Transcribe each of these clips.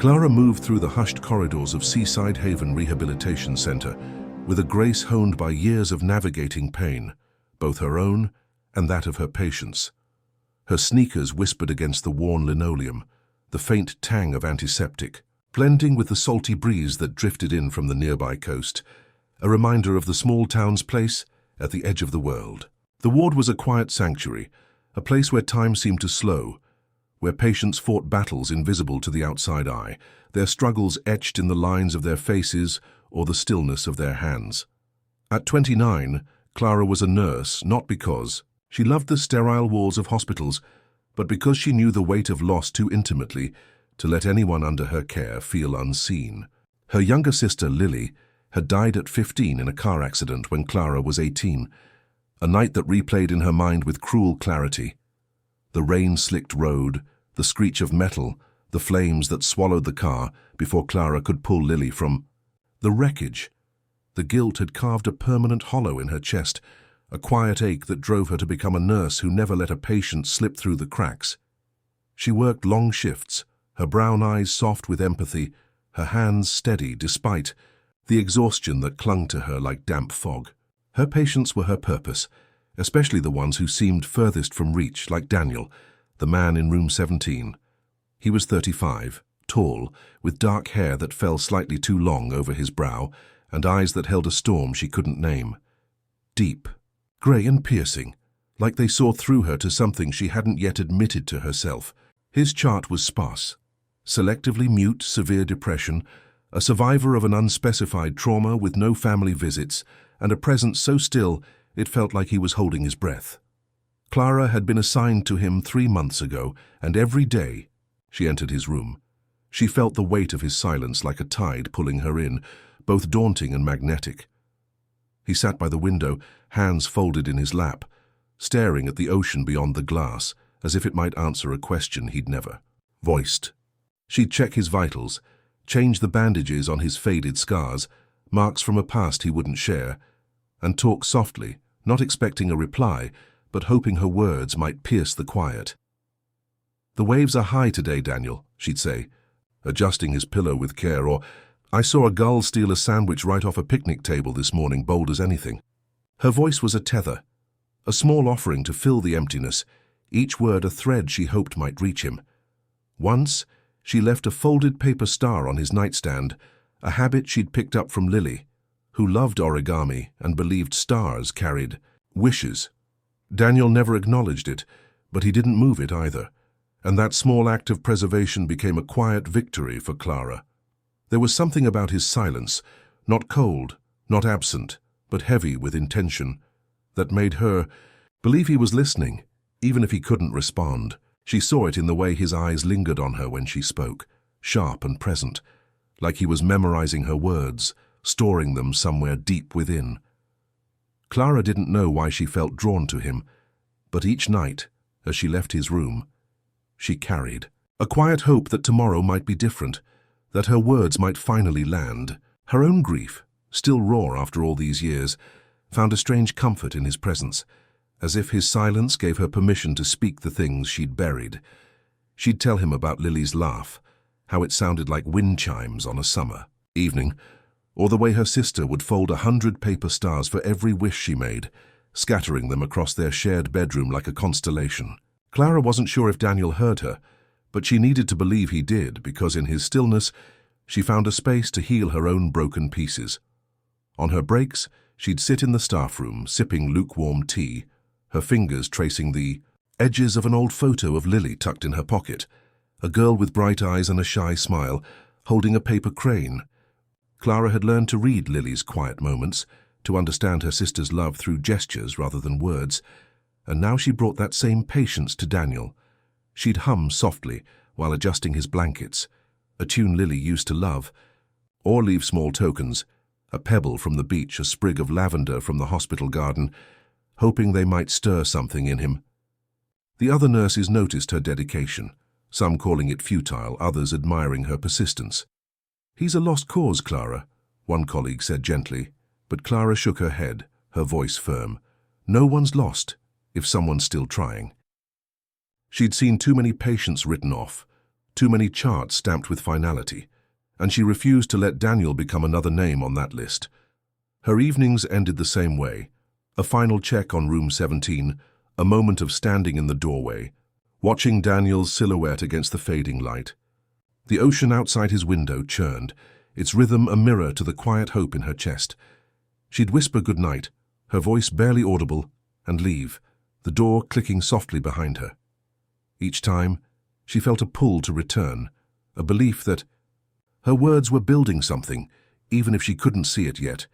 Clara moved through the hushed corridors of Seaside Haven Rehabilitation Center with a grace honed by years of navigating pain, both her own and that of her patients. Her sneakers whispered against the worn linoleum, the faint tang of antiseptic, blending with the salty breeze that drifted in from the nearby coast, a reminder of the small town's place at the edge of the world. The ward was a quiet sanctuary, a place where time seemed to slow, where patients fought battles invisible to the outside eye, their struggles etched in the lines of their faces or the stillness of their hands. At 29, Clara was a nurse, not because she loved the sterile walls of hospitals, but because she knew the weight of loss too intimately to let anyone under her care feel unseen. Her younger sister, Lily, had died at 15 in a car accident when Clara was 18, a night that replayed in her mind with cruel clarity. The rain-slicked road, the screech of metal, the flames that swallowed the car before Clara could pull Lily from the wreckage. The guilt had carved a permanent hollow in her chest, a quiet ache that drove her to become a nurse who never let a patient slip through the cracks. She worked long shifts, her brown eyes soft with empathy, her hands steady despite the exhaustion that clung to her like damp fog. Her patients were her purpose, especially the ones who seemed furthest from reach, like Daniel, the man in room 17. He was 35, tall, with dark hair that fell slightly too long over his brow, and eyes that held a storm she couldn't name. Deep, grey and piercing, like they saw through her to something she hadn't yet admitted to herself. His chart was sparse. Selectively mute, severe depression, a survivor of an unspecified trauma with no family visits, and a presence so still it felt like he was holding his breath. Clara had been assigned to him 3 months ago, and every day she entered his room. She felt the weight of his silence like a tide pulling her in, both daunting and magnetic. He sat by the window, hands folded in his lap, staring at the ocean beyond the glass, as if it might answer a question he'd never voiced. She'd check his vitals, change the bandages on his faded scars, marks from a past he wouldn't share, and talk softly, not expecting a reply, but hoping her words might pierce the quiet. "The waves are high today, Daniel," she'd say, adjusting his pillow with care, or, "I saw a gull steal a sandwich right off a picnic table this morning, bold as anything." Her voice was a tether, a small offering to fill the emptiness, each word a thread she hoped might reach him. Once, she left a folded paper star on his nightstand, a habit she'd picked up from Lily, who loved origami and believed stars carried wishes. Daniel never acknowledged it, but he didn't move it either, and that small act of preservation became a quiet victory for Clara. There was something about his silence, not cold, not absent, but heavy with intention, that made her believe he was listening, even if he couldn't respond. She saw it in the way his eyes lingered on her when she spoke, sharp and present, like he was memorizing her words, storing them somewhere deep within. Clara didn't know why she felt drawn to him, but each night, as she left his room, she carried a quiet hope that tomorrow might be different, that her words might finally land. Her own grief, still raw after all these years, found a strange comfort in his presence, as if his silence gave her permission to speak the things she'd buried. She'd tell him about Lily's laugh, how it sounded like wind chimes on a summer evening, or the way her sister would fold 100 paper stars for every wish she made, scattering them across their shared bedroom like a constellation. Clara wasn't sure if Daniel heard her, but she needed to believe he did, because in his stillness, she found a space to heal her own broken pieces. On her breaks, she'd sit in the staff room, sipping lukewarm tea, her fingers tracing the edges of an old photo of Lily tucked in her pocket, a girl with bright eyes and a shy smile, holding a paper crane. Clara had learned to read Lily's quiet moments, to understand her sister's love through gestures rather than words, and now she brought that same patience to Daniel. She'd hum softly while adjusting his blankets, a tune Lily used to love, or leave small tokens, a pebble from the beach, a sprig of lavender from the hospital garden, hoping they might stir something in him. The other nurses noticed her dedication, some calling it futile, others admiring her persistence. "He's a lost cause, Clara," one colleague said gently, but Clara shook her head, her voice firm. "No one's lost, if someone's still trying." She'd seen too many patients written off, too many charts stamped with finality, and she refused to let Daniel become another name on that list. Her evenings ended the same way. A final check on room 17, a moment of standing in the doorway, watching Daniel's silhouette against the fading light. The ocean outside his window churned, its rhythm a mirror to the quiet hope in her chest. She'd whisper goodnight, her voice barely audible, and leave, the door clicking softly behind her. Each time, she felt a pull to return, a belief that her words were building something, even if she couldn't see it yet.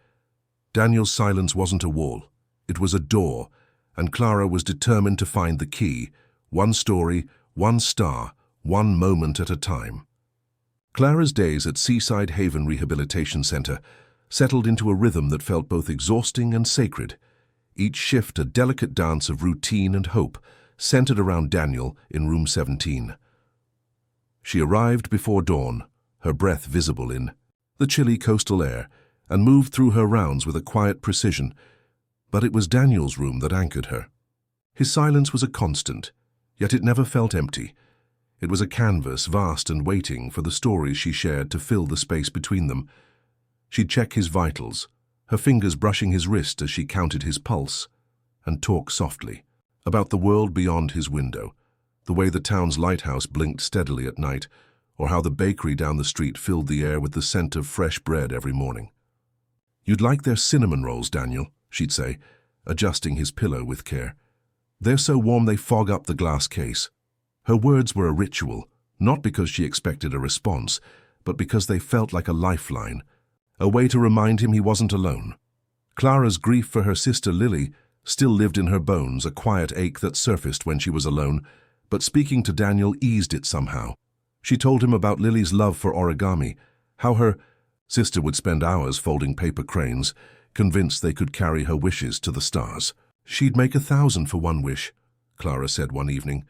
Daniel's silence wasn't a wall, it was a door, and Clara was determined to find the key, one story, one star, one moment at a time. Clara's days at Seaside Haven Rehabilitation Center settled into a rhythm that felt both exhausting and sacred, each shift a delicate dance of routine and hope, centered around Daniel in room 17. She arrived before dawn, her breath visible in the chilly coastal air, and moved through her rounds with a quiet precision, but it was Daniel's room that anchored her. His silence was a constant, yet it never felt empty. It was a canvas, vast and waiting for the stories she shared to fill the space between them. She'd check his vitals, her fingers brushing his wrist as she counted his pulse, and talk softly about the world beyond his window, the way the town's lighthouse blinked steadily at night, or how the bakery down the street filled the air with the scent of fresh bread every morning. "You'd like their cinnamon rolls, Daniel," she'd say, adjusting his pillow with care. "They're so warm they fog up the glass case." Her words were a ritual, not because she expected a response, but because they felt like a lifeline, a way to remind him he wasn't alone. Clara's grief for her sister Lily still lived in her bones, a quiet ache that surfaced when she was alone, but speaking to Daniel eased it somehow. She told him about Lily's love for origami, how her sister would spend hours folding paper cranes, convinced they could carry her wishes to the stars. "She'd make 1,000 for one wish," Clara said one evening,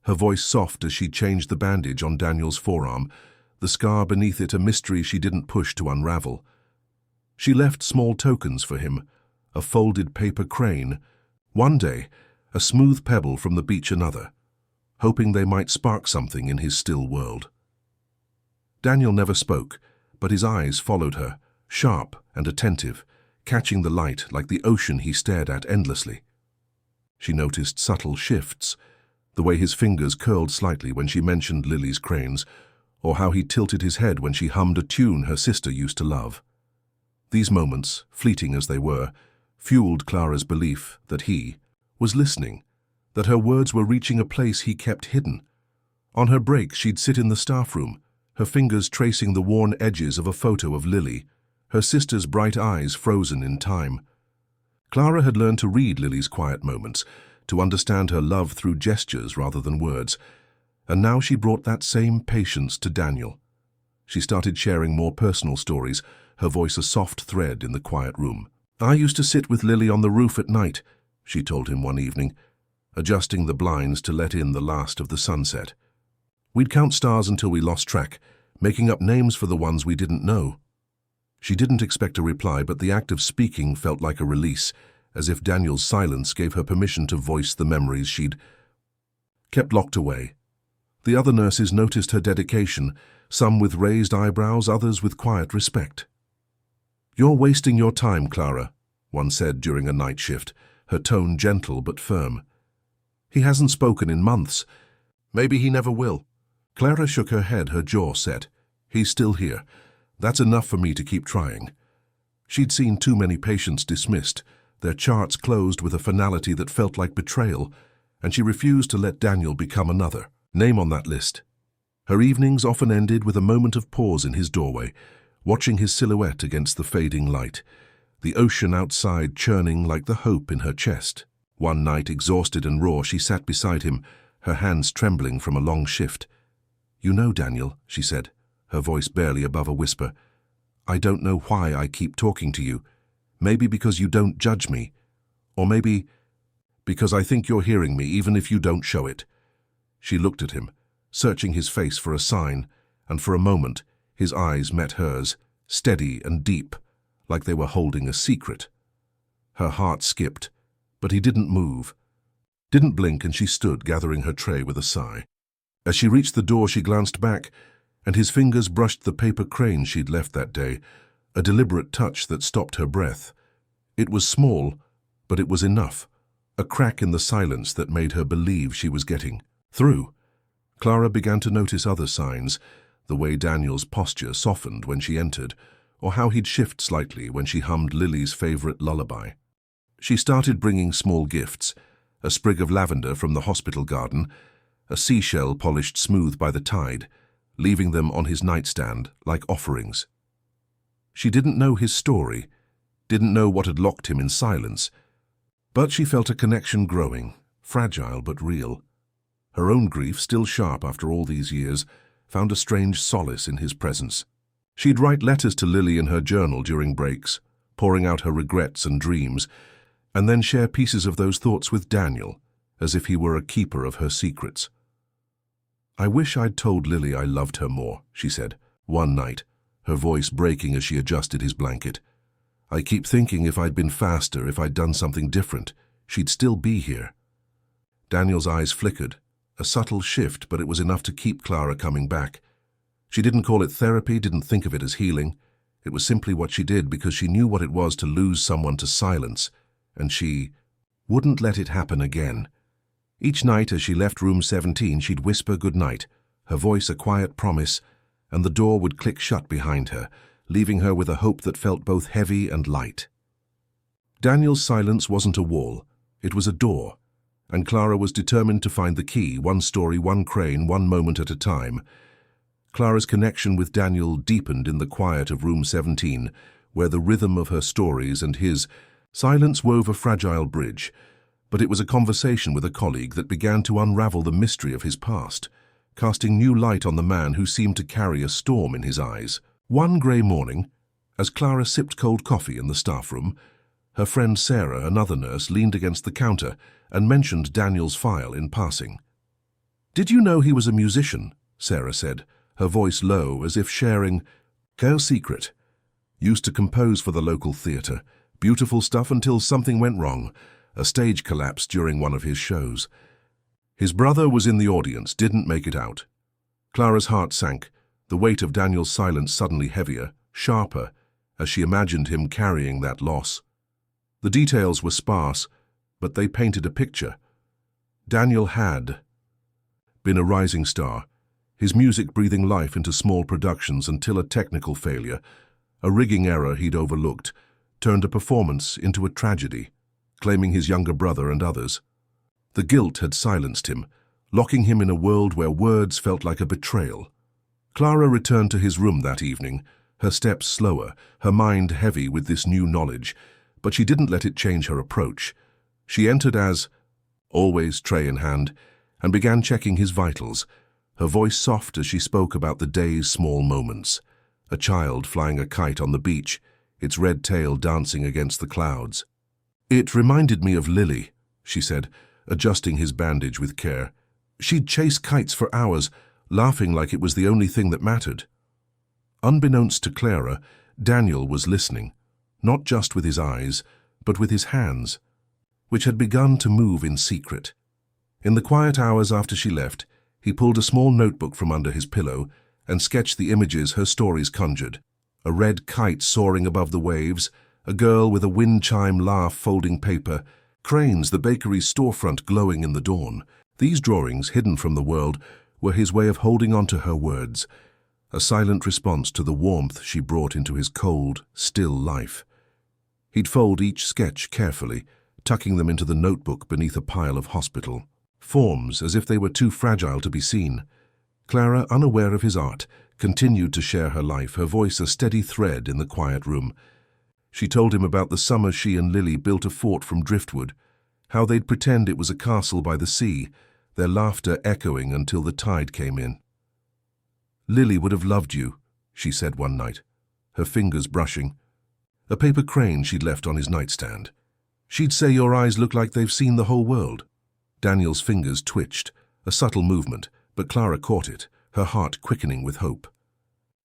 her voice soft as she changed the bandage on Daniel's forearm, the scar beneath it a mystery she didn't push to unravel. She left small tokens for him, a folded paper crane, one day, a smooth pebble from the beach another, hoping they might spark something in his still world. Daniel never spoke, but his eyes followed her, sharp and attentive, catching the light like the ocean he stared at endlessly. She noticed subtle shifts, the way his fingers curled slightly when she mentioned Lily's cranes, or how he tilted his head when she hummed a tune her sister used to love. These moments, fleeting as they were, fueled Clara's belief that he was listening, that her words were reaching a place he kept hidden. On her breaks, she'd sit in the staff room, her fingers tracing the worn edges of a photo of Lily, her sister's bright eyes frozen in time. Clara had learned to read Lily's quiet moments, to understand her love through gestures rather than words, and now she brought that same patience to Daniel. She started sharing more personal stories, her voice a soft thread in the quiet room. "I used to sit with Lily on the roof at night," she told him one evening, adjusting the blinds to let in the last of the sunset. "We'd count stars until we lost track, making up names for the ones we didn't know." She didn't expect a reply, but the act of speaking felt like a release, as if Daniel's silence gave her permission to voice the memories she'd kept locked away. The other nurses noticed her dedication, some with raised eyebrows, others with quiet respect. "You're wasting your time, Clara," one said during a night shift, her tone gentle but firm. "He hasn't spoken in months. Maybe he never will." Clara shook her head, her jaw set. "He's still here. That's enough for me to keep trying." She'd seen too many patients dismissed, their charts closed with a finality that felt like betrayal, and she refused to let Daniel become another name on that list. Her evenings often ended with a moment of pause in his doorway, watching his silhouette against the fading light, the ocean outside churning like the hope in her chest. One night, exhausted and raw, she sat beside him, her hands trembling from a long shift. "You know, Daniel," she said, her voice barely above a whisper, "I don't know why I keep talking to you. Maybe because you don't judge me, or maybe because I think you're hearing me even if you don't show it." She looked at him, searching his face for a sign, and for a moment his eyes met hers, steady and deep, like they were holding a secret. Her heart skipped, but he didn't move, didn't blink, and she stood gathering her tray with a sigh. As she reached the door, she glanced back, and his fingers brushed the paper crane she'd left that day, a deliberate touch that stopped her breath. It was small, but it was enough, a crack in the silence that made her believe she was getting through. Clara began to notice other signs, the way Daniel's posture softened when she entered, or how he'd shift slightly when she hummed Lily's favorite lullaby. She started bringing small gifts, a sprig of lavender from the hospital garden, a seashell polished smooth by the tide, leaving them on his nightstand like offerings. She didn't know his story, didn't know what had locked him in silence, but she felt a connection growing, fragile but real. Her own grief, still sharp after all these years, found a strange solace in his presence. She'd write letters to Lily in her journal during breaks, pouring out her regrets and dreams, and then share pieces of those thoughts with Daniel, as if he were a keeper of her secrets. "I wish I'd told Lily I loved her more," she said, one night, her voice breaking as she adjusted his blanket. "I keep thinking if I'd been faster, if I'd done something different, she'd still be here." Daniel's eyes flickered, a subtle shift, but it was enough to keep Clara coming back. She didn't call it therapy, didn't think of it as healing. It was simply what she did because she knew what it was to lose someone to silence, and she wouldn't let it happen again. Each night as she left room 17, she'd whisper goodnight, her voice a quiet promise, and the door would click shut behind her, leaving her with a hope that felt both heavy and light. Daniel's silence wasn't a wall, it was a door, and Clara was determined to find the key, one story, one crane, one moment at a time. Clara's connection with Daniel deepened in the quiet of room 17, where the rhythm of her stories and his silence wove a fragile bridge, but it was a conversation with a colleague that began to unravel the mystery of his past, casting new light on the man who seemed to carry a storm in his eyes. One grey morning, as Clara sipped cold coffee in the staff room, her friend Sarah, another nurse, leaned against the counter and mentioned Daniel's file in passing. "Did you know he was a musician?" Sarah said, her voice low, as if sharing her secret. "Used to compose for the local theatre. Beautiful stuff until something went wrong. A stage collapse during one of his shows. His brother was in the audience, didn't make it out." Clara's heart sank, the weight of Daniel's silence suddenly heavier, sharper, as she imagined him carrying that loss. The details were sparse, but they painted a picture. Daniel had been a rising star, his music breathing life into small productions until a technical failure, a rigging error he'd overlooked, turned a performance into a tragedy, claiming his younger brother and others. The guilt had silenced him, locking him in a world where words felt like a betrayal. Clara returned to his room that evening, her steps slower, her mind heavy with this new knowledge, but she didn't let it change her approach. She entered as, always tray in hand, and began checking his vitals, her voice soft as she spoke about the day's small moments. A child flying a kite on the beach, its red tail dancing against the clouds. "It reminded me of Lily," she said, adjusting his bandage with care. "She'd chase kites for hours, laughing like it was the only thing that mattered." Unbeknownst to Clara, Daniel was listening, not just with his eyes, but with his hands, which had begun to move in secret. In the quiet hours after she left, he pulled a small notebook from under his pillow and sketched the images her stories conjured. A red kite soaring above the waves, a girl with a wind chime laugh folding paper, cranes, the bakery's storefront glowing in the dawn. These drawings, hidden from the world, were his way of holding on to her words, a silent response to the warmth she brought into his cold, still life. He'd fold each sketch carefully, tucking them into the notebook beneath a pile of hospital forms as if they were too fragile to be seen. Clara, unaware of his art, continued to share her life, her voice a steady thread in the quiet room. She told him about the summer she and Lily built a fort from driftwood, how they'd pretend it was a castle by the sea, their laughter echoing until the tide came in. "Lily would have loved you," she said one night, her fingers brushing a paper crane she'd left on his nightstand. "She'd say your eyes look like they've seen the whole world." Daniel's fingers twitched, a subtle movement, but Clara caught it, her heart quickening with hope.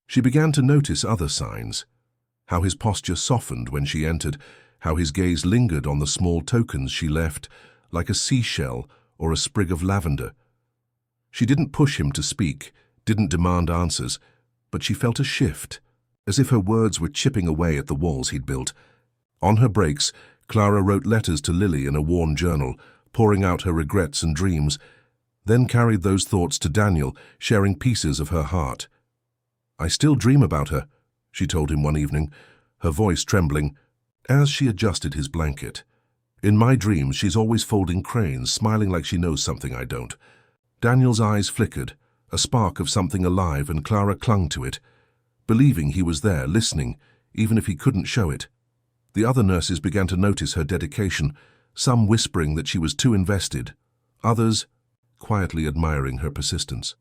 She began to notice other signs, how his posture softened when she entered, how his gaze lingered on the small tokens she left, like a seashell or a sprig of lavender. She didn't push him to speak, didn't demand answers, but she felt a shift, as if her words were chipping away at the walls he'd built. On her breaks, Clara wrote letters to Lily in a worn journal, pouring out her regrets and dreams, then carried those thoughts to Daniel, sharing pieces of her heart. "I still dream about her," she told him one evening, her voice trembling, as she adjusted his blanket. "In my dreams, she's always folding cranes, smiling like she knows something I don't." Daniel's eyes flickered, a spark of something alive, and Clara clung to it, believing he was there, listening, even if he couldn't show it. The other nurses began to notice her dedication, some whispering that she was too invested, others quietly admiring her persistence.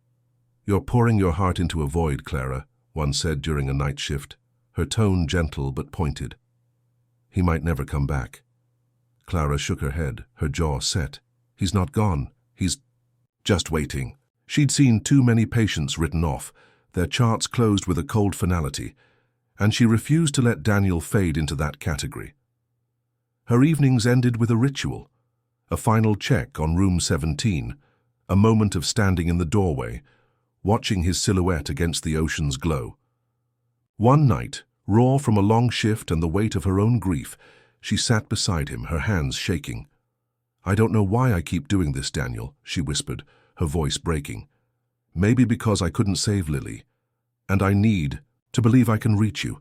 "You're pouring your heart into a void, Clara," one said during a night shift, her tone gentle but pointed. "He might never come back." Clara shook her head, her jaw set. "He's not gone. He's just waiting." She'd seen too many patients written off, their charts closed with a cold finality, and she refused to let Daniel fade into that category. Her evenings ended with a ritual, a final check on room 17, a moment of standing in the doorway, watching his silhouette against the ocean's glow. One night, raw from a long shift and the weight of her own grief, she sat beside him, her hands shaking. "I don't know why I keep doing this, Daniel," she whispered, her voice breaking. "Maybe because I couldn't save Lily. And I need to believe I can reach you.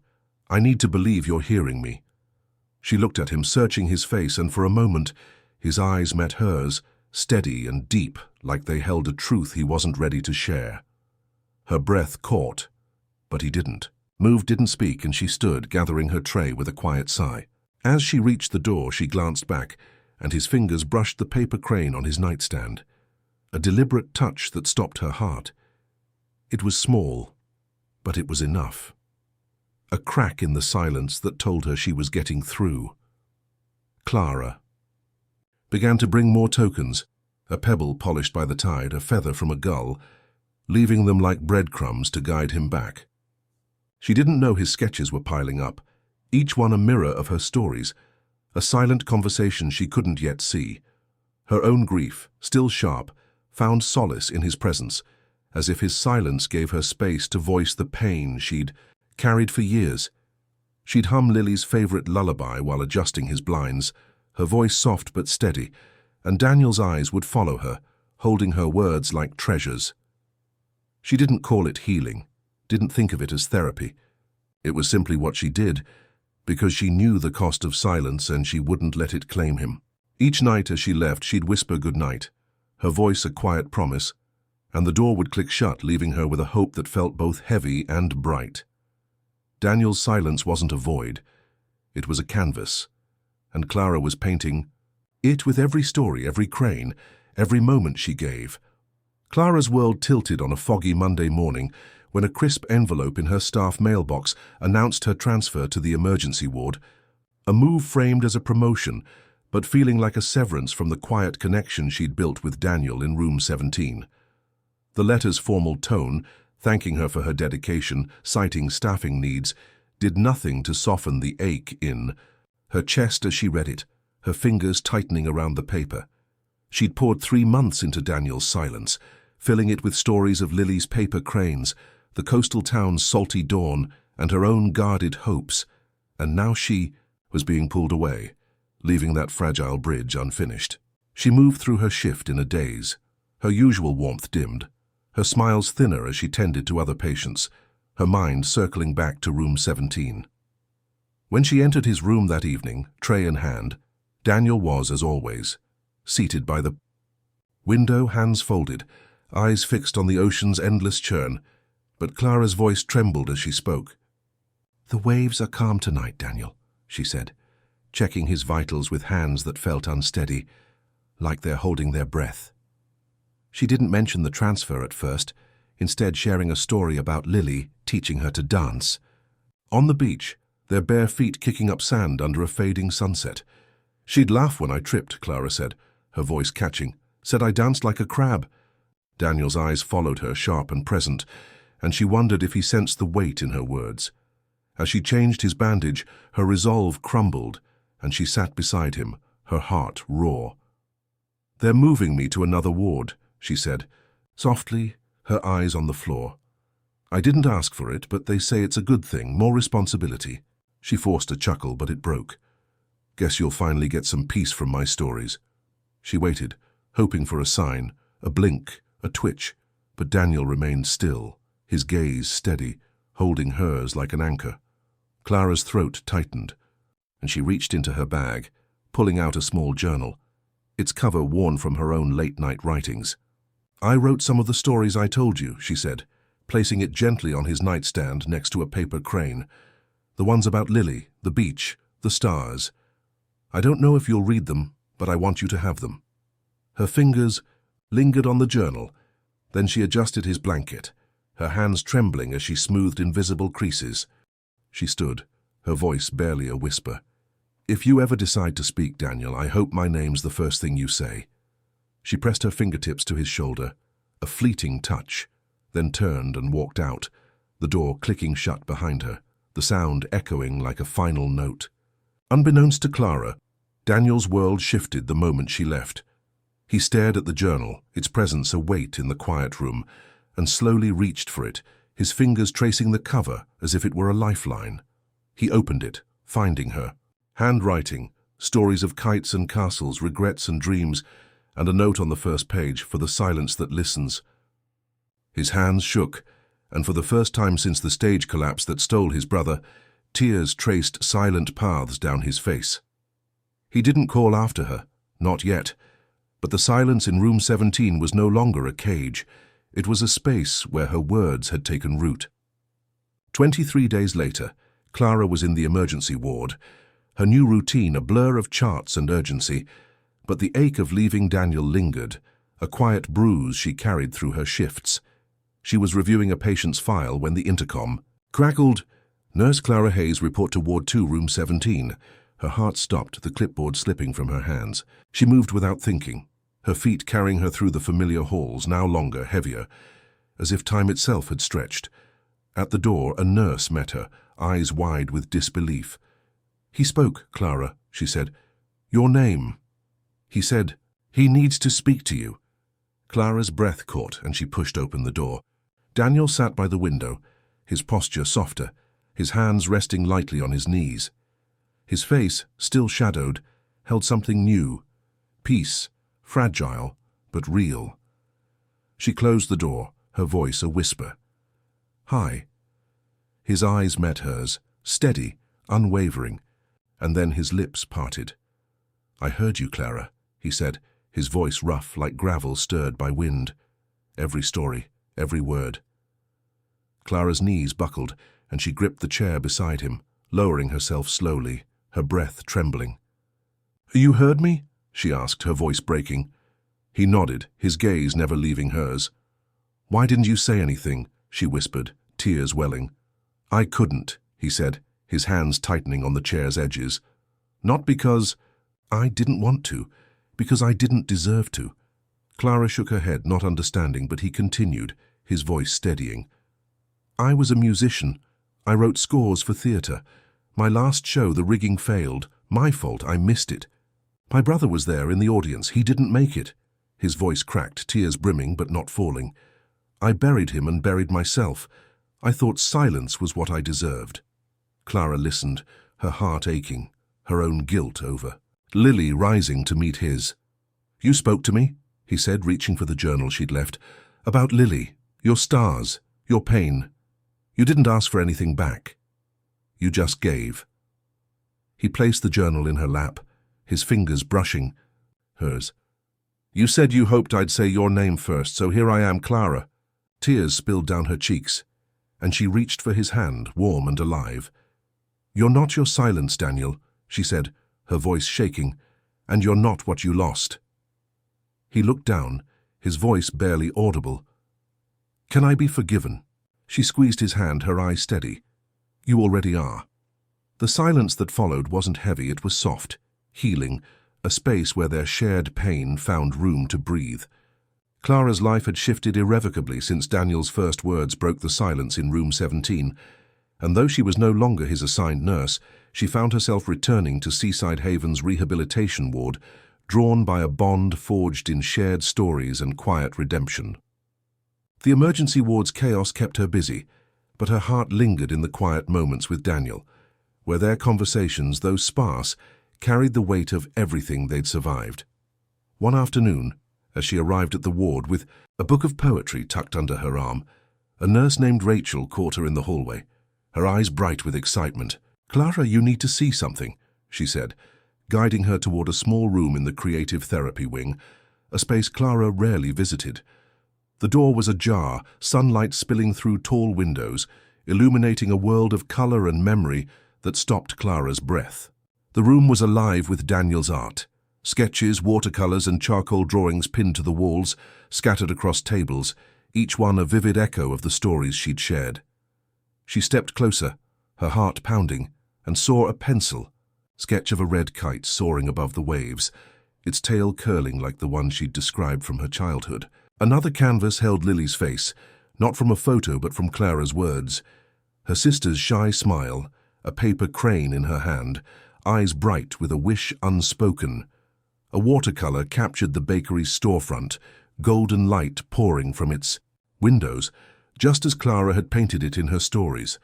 I need to believe you're hearing me." She looked at him, searching his face, and for a moment, his eyes met hers, steady and deep, like they held a truth he wasn't ready to share. Her breath caught, but he didn't. Moved, didn't speak, and she stood, gathering her tray with a quiet sigh. As she reached the door, she glanced back, and his fingers brushed the paper crane on his nightstand, a deliberate touch that stopped her heart. It was small, but it was enough. A crack in the silence that told her she was getting through. Clara began to bring more tokens, a pebble polished by the tide, a feather from a gull, leaving them like breadcrumbs to guide him back. She didn't know his sketches were piling up, each one a mirror of her stories, a silent conversation she couldn't yet see. Her own grief, still sharp, found solace in his presence, as if his silence gave her space to voice the pain she'd carried for years. She'd hum Lily's favorite lullaby while adjusting his blinds, her voice soft but steady, and Daniel's eyes would follow her, holding her words like treasures. She didn't call it healing, didn't think of it as therapy. It was simply what she did, because she knew the cost of silence and she wouldn't let it claim him. Each night as she left, she'd whisper goodnight, her voice a quiet promise, and the door would click shut, leaving her with a hope that felt both heavy and bright. Daniel's silence wasn't a void, it was a canvas, and Clara was painting it with every story, every crane, every moment she gave. Clara's world tilted on a foggy Monday morning when a crisp envelope in her staff mailbox announced her transfer to the emergency ward, a move framed as a promotion, but feeling like a severance from the quiet connection she'd built with Daniel in room 17. The letter's formal tone, thanking her for her dedication, citing staffing needs, did nothing to soften the ache in her chest as she read it, her fingers tightening around the paper. She'd poured 3 months into Daniel's silence, filling it with stories of Lily's paper cranes, the coastal town's salty dawn, and her own guarded hopes, and now she was being pulled away, leaving that fragile bridge unfinished. She moved through her shift in a daze, her usual warmth dimmed, her smiles thinner as she tended to other patients, her mind circling back to room 17. When she entered his room that evening, tray in hand, Daniel was, as always, seated by the window, hands folded, eyes fixed on the ocean's endless churn, but Clara's voice trembled as she spoke. "The waves are calm tonight, Daniel," she said, checking his vitals with hands that felt unsteady, like they're holding their breath. She didn't mention the transfer at first, instead sharing a story about Lily teaching her to dance. On the beach, their bare feet kicking up sand under a fading sunset. "She'd laugh when I tripped," Clara said, her voice catching. "Said I danced like a crab." Daniel's eyes followed her, sharp and present, and she wondered if he sensed the weight in her words. As she changed his bandage, her resolve crumbled, and she sat beside him, her heart raw. "They're moving me to another ward," she said, Softly, her eyes on the floor. I didn't ask for it, but they say it's a good thing, more responsibility. She forced a chuckle, but it broke. Guess you'll finally get some peace from my stories. She waited, hoping for a sign, a blink, a twitch, but Daniel remained still, his gaze steady, holding hers like an anchor. Clara's throat tightened, and she reached into her bag, pulling out a small journal, its cover worn from her own late-night writings. I wrote some of the stories I told you, she said, placing it gently on his nightstand next to a paper crane. The ones about Lily, the beach, the stars. I don't know if you'll read them, but I want you to have them. Her fingers lingered on the journal, then she adjusted his blanket, her hands trembling as she smoothed invisible creases. She stood, her voice barely a whisper. If you ever decide to speak, Daniel, I hope my name's the first thing you say. She pressed her fingertips to his shoulder, a fleeting touch, then turned and walked out, the door clicking shut behind her, the sound echoing like a final note. Unbeknownst to Clara, Daniel's world shifted the moment she left. He stared at the journal, its presence a weight in the quiet room, and slowly reached for it, his fingers tracing the cover as if it were a lifeline. He opened it, finding her. Handwriting, stories of kites and castles, regrets and dreams, and a note on the first page for the silence that listens. His hands shook, and for the first time since the stage collapse that stole his brother, tears traced silent paths down his face. He didn't call after her, not yet, but the silence in room 17 was no longer a cage. It was a space where her words had taken root. 23 days later, Clara was in the emergency ward, her new routine a blur of charts and urgency, but the ache of leaving Daniel lingered, a quiet bruise she carried through her shifts. She was reviewing a patient's file when the intercom crackled. Nurse Clara Hayes, report to Ward 2, room 17. Her heart stopped, the clipboard slipping from her hands. She moved without thinking, her feet carrying her through the familiar halls, now longer, heavier, as if time itself had stretched. At the door, a nurse met her, eyes wide with disbelief. He spoke, Clara, she said. Your name. He said, he needs to speak to you. Clara's breath caught, and she pushed open the door. Daniel sat by the window, his posture softer, his hands resting lightly on his knees. His face, still shadowed, held something new, peace, fragile, but real. She closed the door, her voice a whisper. Hi. His eyes met hers, steady, unwavering, and then his lips parted. I heard you, Clara, he said, his voice rough like gravel stirred by wind. Every story, every word. Clara's knees buckled, and she gripped the chair beside him, lowering herself slowly, her breath trembling. You heard me? She asked, her voice breaking. He nodded, his gaze never leaving hers. Why didn't you say anything? She whispered, tears welling. I couldn't, he said, his hands tightening on the chair's edges. Not because I didn't want to, because I didn't deserve to. Clara shook her head, not understanding, but he continued, his voice steadying. I was a musician. I wrote scores for theatre. My last show, the rigging failed. My fault, I missed it. My brother was there in the audience. He didn't make it. His voice cracked, tears brimming but not falling. I buried him and buried myself. I thought silence was what I deserved. Clara listened, her heart aching, her own guilt over. Lily rising to meet his. You spoke to me, he said, reaching for the journal she'd left. About Lily, your stars, your pain. You didn't ask for anything back. You just gave. He placed the journal in her lap, his fingers brushing hers. You said you hoped I'd say your name first, so here I am, Clara. Tears spilled down her cheeks, and she reached for his hand, warm and alive. You're not your silence, Daniel, she said, her voice shaking, and you're not what you lost. He looked down, his voice barely audible. Can I be forgiven? She squeezed his hand, her eyes steady. You already are. The silence that followed wasn't heavy, it was soft, healing, a space where their shared pain found room to breathe. Clara's life had shifted irrevocably since Daniel's first words broke the silence in room 17, and though she was no longer his assigned nurse, she found herself returning to Seaside Haven's rehabilitation ward, drawn by a bond forged in shared stories and quiet redemption. The emergency ward's chaos kept her busy, but her heart lingered in the quiet moments with Daniel, where their conversations, though sparse, carried the weight of everything they'd survived. One afternoon, as she arrived at the ward with a book of poetry tucked under her arm, a nurse named Rachel caught her in the hallway, her eyes bright with excitement. "Clara, you need to see something," she said, guiding her toward a small room in the creative therapy wing, a space Clara rarely visited. The door was ajar, sunlight spilling through tall windows, illuminating a world of color and memory that stopped Clara's breath. The room was alive with Daniel's art. Sketches, watercolors, and charcoal drawings pinned to the walls, scattered across tables, each one a vivid echo of the stories she'd shared. She stepped closer, her heart pounding, and saw a pencil, sketch of a red kite soaring above the waves, its tail curling like the one she'd described from her childhood. Another canvas held Lily's face, not from a photo but from Clara's words. Her sister's shy smile, a paper crane in her hand, eyes bright with a wish unspoken. A watercolor captured the bakery's storefront, golden light pouring from its windows, just as Clara had painted it in her stories.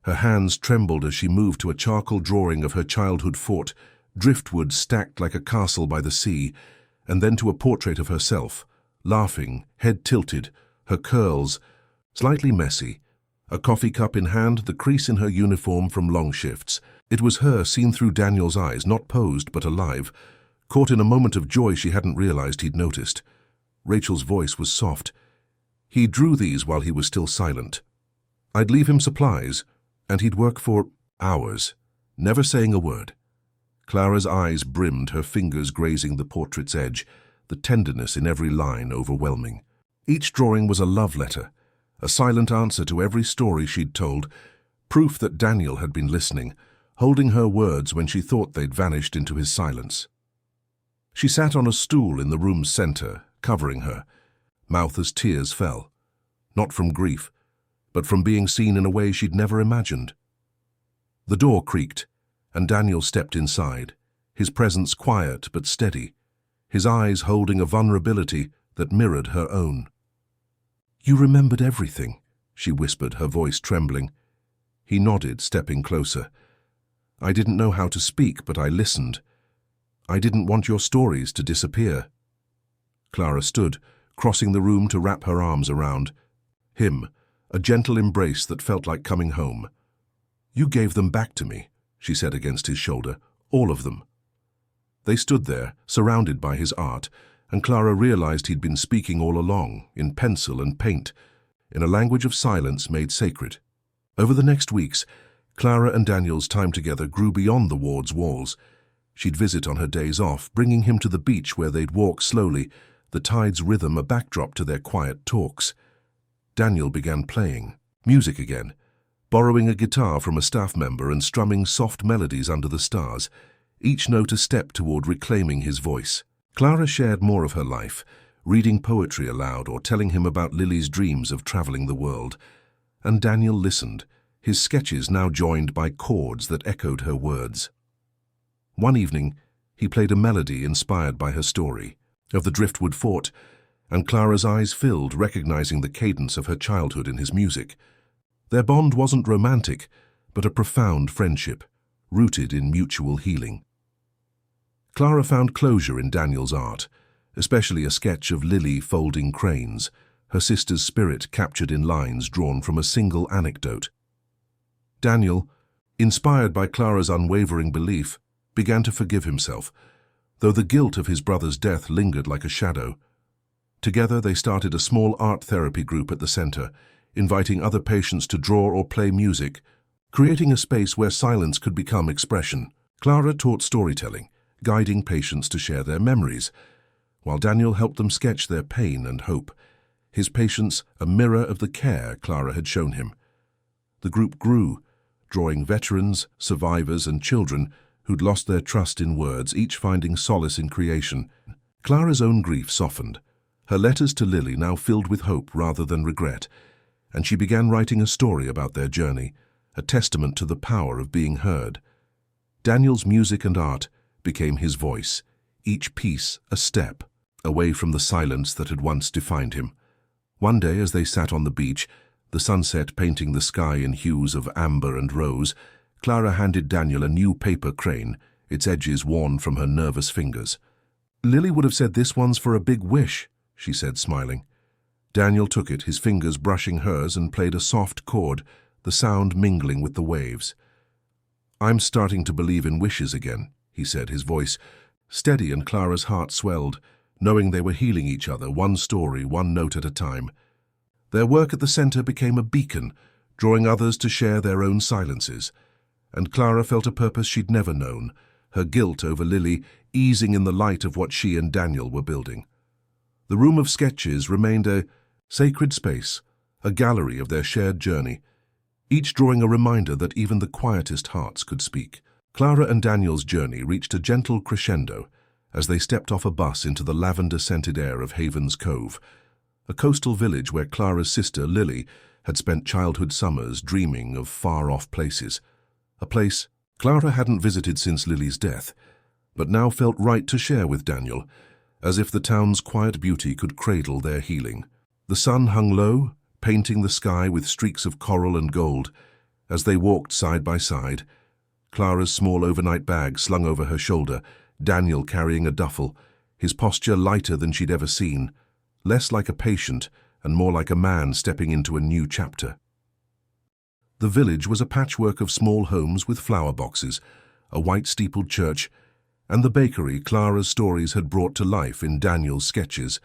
Her hands trembled as she moved to a charcoal drawing of her childhood fort, driftwood stacked like a castle by the sea, and then to a portrait of herself, laughing, head tilted, her curls slightly messy, a coffee cup in hand, the crease in her uniform from long shifts. It was her seen through Daniel's eyes, not posed but alive, caught in a moment of joy she hadn't realized he'd noticed. Rachel's voice was soft. "He drew these while he was still silent. I'd leave him supplies, and he'd work for hours, never saying a word." Clara's eyes brimmed, her fingers grazing the portrait's edge, the tenderness in every line overwhelming. Each drawing was a love letter, a silent answer to every story she'd told, proof that Daniel had been listening, holding her words when she thought they'd vanished into his silence. She sat on a stool in the room's center, covering her, mouth as tears fell, not from grief, but from being seen in a way she'd never imagined. The door creaked, and Daniel stepped inside, his presence quiet but steady, his eyes holding a vulnerability that mirrored her own. "You remembered everything," she whispered, her voice trembling. He nodded, stepping closer. "I didn't know how to speak, but I listened. I didn't want your stories to disappear." Clara stood, crossing the room to wrap her arms around him, a gentle embrace that felt like coming home. "You gave them back to me," she said against his shoulder, "all of them." They stood there, surrounded by his art, and Clara realized he'd been speaking all along, in pencil and paint, in a language of silence made sacred. Over the next weeks, Clara and Daniel's time together grew beyond the ward's walls. She'd visit on her days off, bringing him to the beach where they'd walk slowly, the tide's rhythm a backdrop to their quiet talks. Daniel began playing music again, borrowing a guitar from a staff member and strumming soft melodies under the stars, each note a step toward reclaiming his voice. Clara shared more of her life, reading poetry aloud or telling him about Lily's dreams of traveling the world. And Daniel listened, his sketches now joined by chords that echoed her words. One evening, he played a melody inspired by her story, of the driftwood fort, and Clara's eyes filled, recognizing the cadence of her childhood in his music. Their bond wasn't romantic, but a profound friendship, rooted in mutual healing. Clara found closure in Daniel's art, especially a sketch of Lily folding cranes, her sister's spirit captured in lines drawn from a single anecdote. Daniel, inspired by Clara's unwavering belief, began to forgive himself, though the guilt of his brother's death lingered like a shadow. Together they started a small art therapy group at the center, inviting other patients to draw or play music, creating a space where silence could become expression. Clara taught storytelling, guiding patients to share their memories, while Daniel helped them sketch their pain and hope, his patience a mirror of the care Clara had shown him. The group grew, drawing veterans, survivors, and children who'd lost their trust in words, each finding solace in creation. Clara's own grief softened, her letters to Lily now filled with hope rather than regret, and she began writing a story about their journey, a testament to the power of being heard. Daniel's music and art became his voice, each piece a step away from the silence that had once defined him. One day, as they sat on the beach, the sunset painting the sky in hues of amber and rose, Clara handed Daniel a new paper crane, its edges worn from her nervous fingers. "Lily would have said this one's for a big wish," she said, smiling. Daniel took it, his fingers brushing hers, and played a soft chord, the sound mingling with the waves. "I'm starting to believe in wishes again," he said, his voice steady, and Clara's heart swelled, knowing they were healing each other, one story, one note at a time. Their work at the center became a beacon, drawing others to share their own silences. And Clara felt a purpose she'd never known, her guilt over Lily easing in the light of what she and Daniel were building. The room of sketches remained a sacred space, a gallery of their shared journey, each drawing a reminder that even the quietest hearts could speak. Clara and Daniel's journey reached a gentle crescendo as they stepped off a bus into the lavender-scented air of Havens Cove, a coastal village where Clara's sister, Lily, had spent childhood summers dreaming of far-off places. A place Clara hadn't visited since Lily's death, but now felt right to share with Daniel, as if the town's quiet beauty could cradle their healing. The sun hung low, painting the sky with streaks of coral and gold. As they walked side by side, Clara's small overnight bag slung over her shoulder, Daniel carrying a duffel, his posture lighter than she'd ever seen, less like a patient and more like a man stepping into a new chapter. The village was a patchwork of small homes with flower boxes, a white-steepled church, and the bakery Clara's stories had brought to life in Daniel's sketches,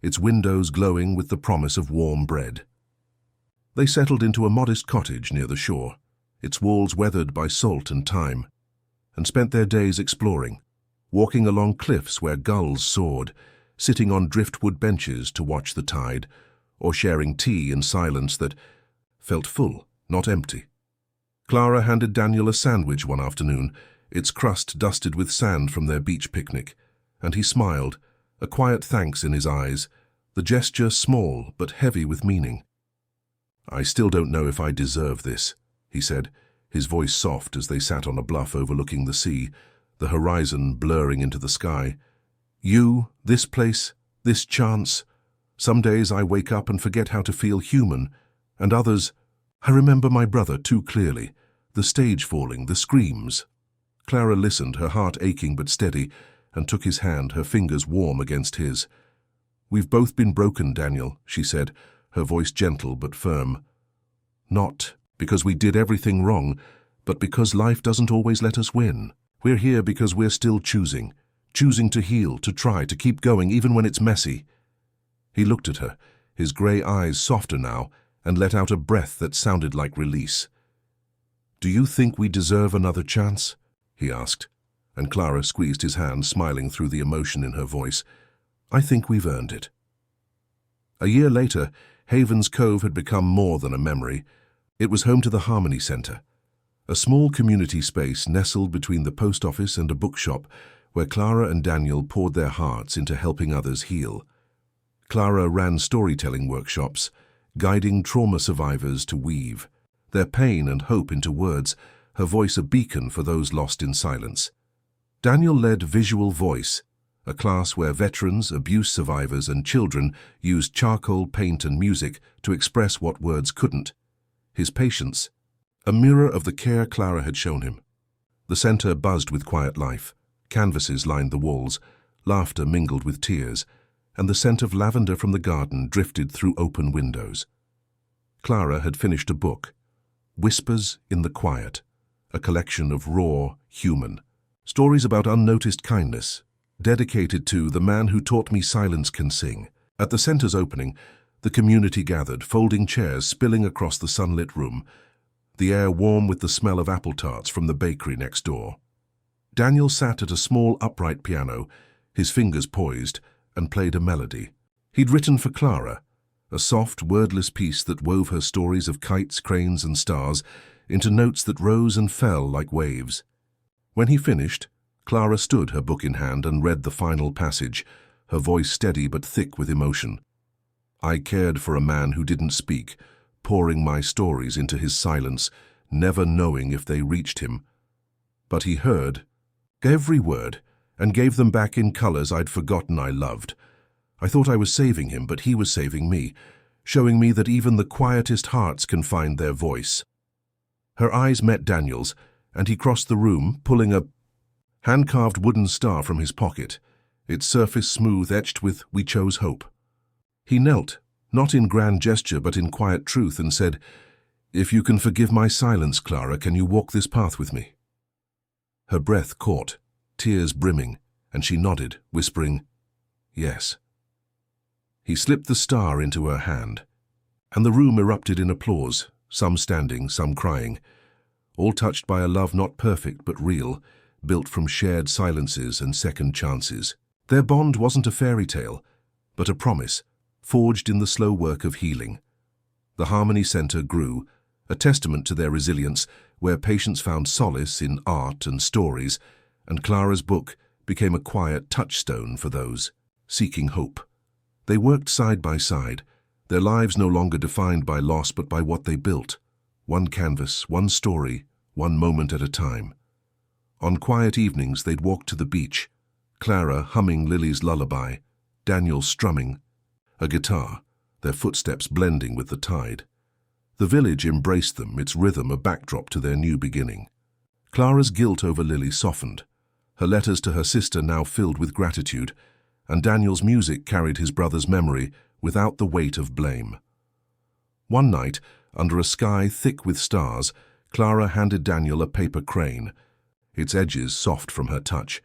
its windows glowing with the promise of warm bread. They settled into a modest cottage near the shore, its walls weathered by salt and time, and spent their days exploring, walking along cliffs where gulls soared, sitting on driftwood benches to watch the tide, or sharing tea in silence that felt full, not empty. Clara handed Daniel a sandwich one afternoon, its crust dusted with sand from their beach picnic, and he smiled, a quiet thanks in his eyes, the gesture small but heavy with meaning. "I still don't know if I deserve this," he said, his voice soft as they sat on a bluff overlooking the sea, the horizon blurring into the sky. "You, this place, this chance. Some days I wake up and forget how to feel human, and others, I remember my brother too clearly, the stage falling, the screams." Clara listened, her heart aching but steady, and took his hand, her fingers warm against his. "We've both been broken, Daniel," she said, her voice gentle but firm. "Not because we did everything wrong, but because life doesn't always let us win. We're here because we're still choosing to heal, to try, to keep going even when it's messy." He looked at her, his grey eyes softer now, and let out a breath that sounded like release. "Do you think we deserve another chance?" he asked, and Clara squeezed his hand, smiling through the emotion in her voice. "I think we've earned it." A year later, Havens Cove had become more than a memory. It was home to the Harmony Centre, a small community space nestled between the post office and a bookshop where Clara and Daniel poured their hearts into helping others heal. Clara ran storytelling workshops, guiding trauma survivors to weave their pain and hope into words, her voice a beacon for those lost in silence. Daniel led Visual Voice, a class where veterans, abuse survivors, and children used charcoal, paint, and music to express what words couldn't. His patience, a mirror of the care Clara had shown him. The center buzzed with quiet life. Canvases lined the walls, laughter mingled with tears, and the scent of lavender from the garden drifted through open windows. Clara had finished a book, Whispers in the Quiet, a collection of raw, human stories about unnoticed kindness, dedicated to the man who taught me silence can sing. At the center's opening, the community gathered, folding chairs spilling across the sunlit room, the air warm with the smell of apple tarts from the bakery next door. Daniel sat at a small upright piano, his fingers poised, and played a melody. He'd written for Clara, a soft, wordless piece that wove her stories of kites, cranes, and stars into notes that rose and fell like waves. When he finished, Clara stood, her book in hand, and read the final passage, her voice steady but thick with emotion. "I cared for a man who didn't speak, pouring my stories into his silence, never knowing if they reached him. But he heard every word and gave them back in colors I'd forgotten I loved. I thought I was saving him, but he was saving me, showing me that even the quietest hearts can find their voice. Her eyes met Daniel's, and he crossed the room, pulling a hand-carved wooden star from his pocket, its surface smooth etched with "We chose hope." He knelt, not in grand gesture but in quiet truth, and said, "If you can forgive my silence, Clara, can you walk this path with me?" Her breath caught, tears brimming, and she nodded, whispering, "Yes." He slipped the star into her hand, and the room erupted in applause, some standing, some crying, all touched by a love not perfect but real, built from shared silences and second chances. Their bond wasn't a fairy tale, but a promise, forged in the slow work of healing. The Harmony Center grew, a testament to their resilience, where patients found solace in art and stories, and Clara's book became a quiet touchstone for those seeking hope. They worked side by side, their lives no longer defined by loss but by what they built. One canvas, one story, one moment at a time. On quiet evenings they'd walk to the beach, Clara humming Lily's lullaby, Daniel strumming a guitar, their footsteps blending with the tide. The village embraced them, its rhythm a backdrop to their new beginning. Clara's guilt over Lily softened, her letters to her sister now filled with gratitude, and Daniel's music carried his brother's memory without the weight of blame. One night, under a sky thick with stars, Clara handed Daniel a paper crane, its edges soft from her touch.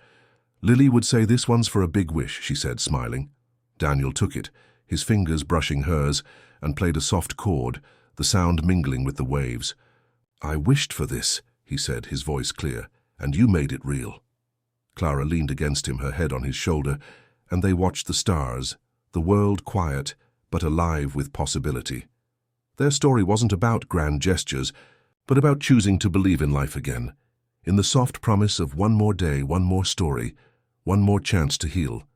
"Lily would say this one's for a big wish," she said, smiling. Daniel took it, his fingers brushing hers, and played a soft chord, the sound mingling with the waves. "I wished for this," he said, his voice clear, "and you made it real." Clara leaned against him, her head on his shoulder, and they watched the stars, the world quiet but alive with possibility. Their story wasn't about grand gestures, but about choosing to believe in life again, in the soft promise of one more day, one more story, one more chance to heal.